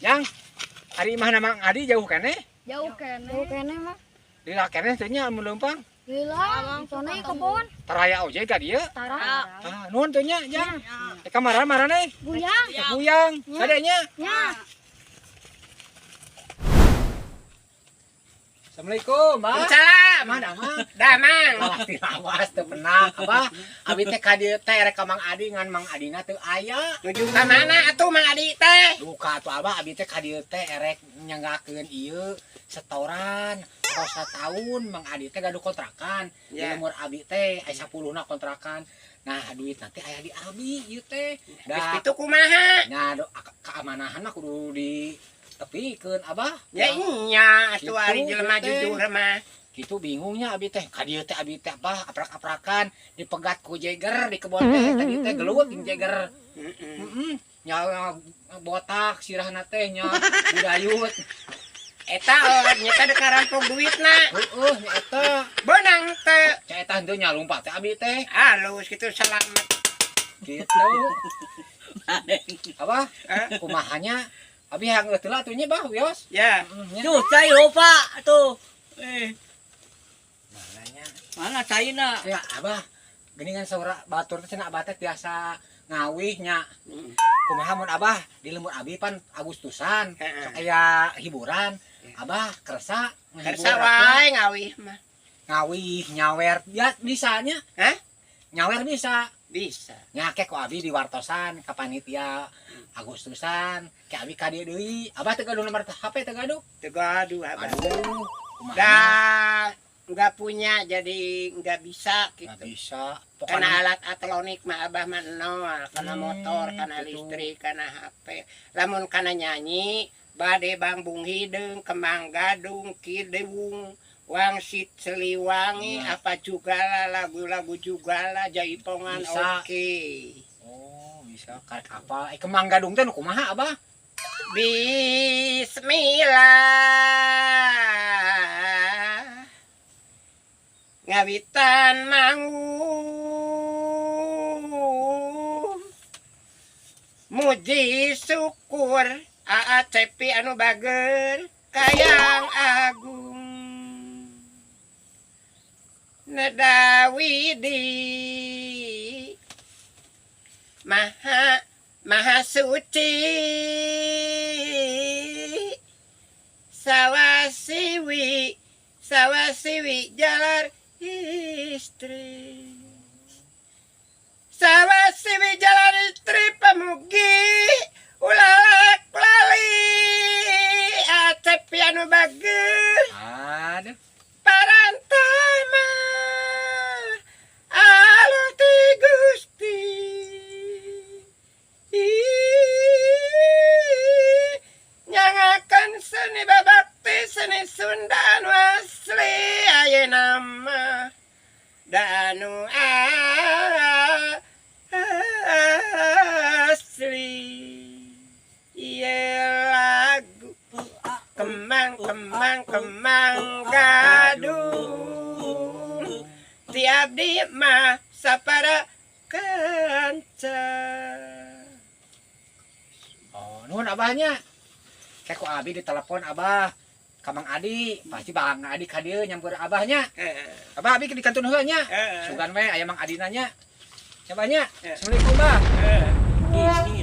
Yang hari mah Mang Adi jauh kene? Jauh kene mah. Di lakene teh nya mun leumpang. Lila, sana ieu kebon. Taraya oje ka dieu. Tara. Ah, nuhun teh nya, Jang. Kamara marane? Buyang. Buyang. Kadenya. Nya. Assalamualaikum, Mbak. Salam. Mana, Mang? Damang. Malah ti lawas teu pernah. Apa? Abi teh ka dieu teh rek ka Mang Adi ngan Mang Adina teu aya. Nuju ka mana atuh Mang Adi teh? Duka atuh Abah abi teh ka dieu teh erek nyanggakeun ieu setoran. Atau satahun Mang Adi teh gaduh kontrakan. Di Ya. umur abi teh aya 10na kontrakan. Nah, duit nanti aya di abi ieu teh. Geus kitu kumaha? Nya keamanahan mah kudu ditepikeun Abah. Ya iya atuh Gitu, ari jelema teh. jujur mah. Gitu bingungnya abi teh ka dieu teh abi teh apa aprak-aprakan dipegat ku jeger di kebon teh tadi teh gelut jeung jeger. Heeh. Nya botak sirahna teh nya budayut. Eta nyata dek ngarampok duitna. Heueuh nya eta. Beunang teh. Ca eta henteu nya lumpat teh abi teh. Halus kitu selamat. Gitu. Apa? Kumahanya abi hang geus teu atuh nya bah wios. Ya. Tuh, cai lupa tuh. Mananya? Mana caina? Ya abah geuningan saura batur teh cenah abah teh tiasa ngawih nya. Kumaha mun abah di lembur abi pan Agustusan sok aya hiburan. Abah kersa Kersa wae ngawih mah. ngawih nyawer ya bisanya. Hah? Nyawer bisa. Bisa. Nyake ku abi di wartosan ka panitia Agustusan ke abi ka dieu deui. Abah teu gaduh nomor HP teu gaduh. Teu gaduh abah. Aduh. Kumaha? Dah enggak punya jadi enggak bisa Nggak gitu. bisa. Karena alat elektronik mah abah mah nol, karena motor, karena gitu. listrik, karena HP. Lamun karena nyanyi, bade bangbung hideung, kembang gadung, kidung, wangsit seliwangi, Nah. apa juga lah, lagu-lagu juga lah, jaipongan Bisa. oke. Oh, bisa karek apa? Kemang gadung teh nu kumaha abah? Bismillah ngawitan manggung muji syukur AACP anu bager kayang agung nedawidi maha suci sawasiwi jalar istri sawasiwi jalar istri pemugi ulalak lali acep anu bager Aduh. parantama aluti gusti nyangakan seni babakti seni Sunda nu asli ayeuna mah danu asli ieu lagu kemang gadung tiap di mah sapara kanca. Oh, nuhun abahnya. Kayak ku abi ditelepon abah. Kamang Adi, pasti Bang Adi ka dieu nyamper abahnya. Abah abi di kantun heula nya. Sugan we aya Mang Adina nya. Coba nya. Assalamualaikum, Bah. Ih,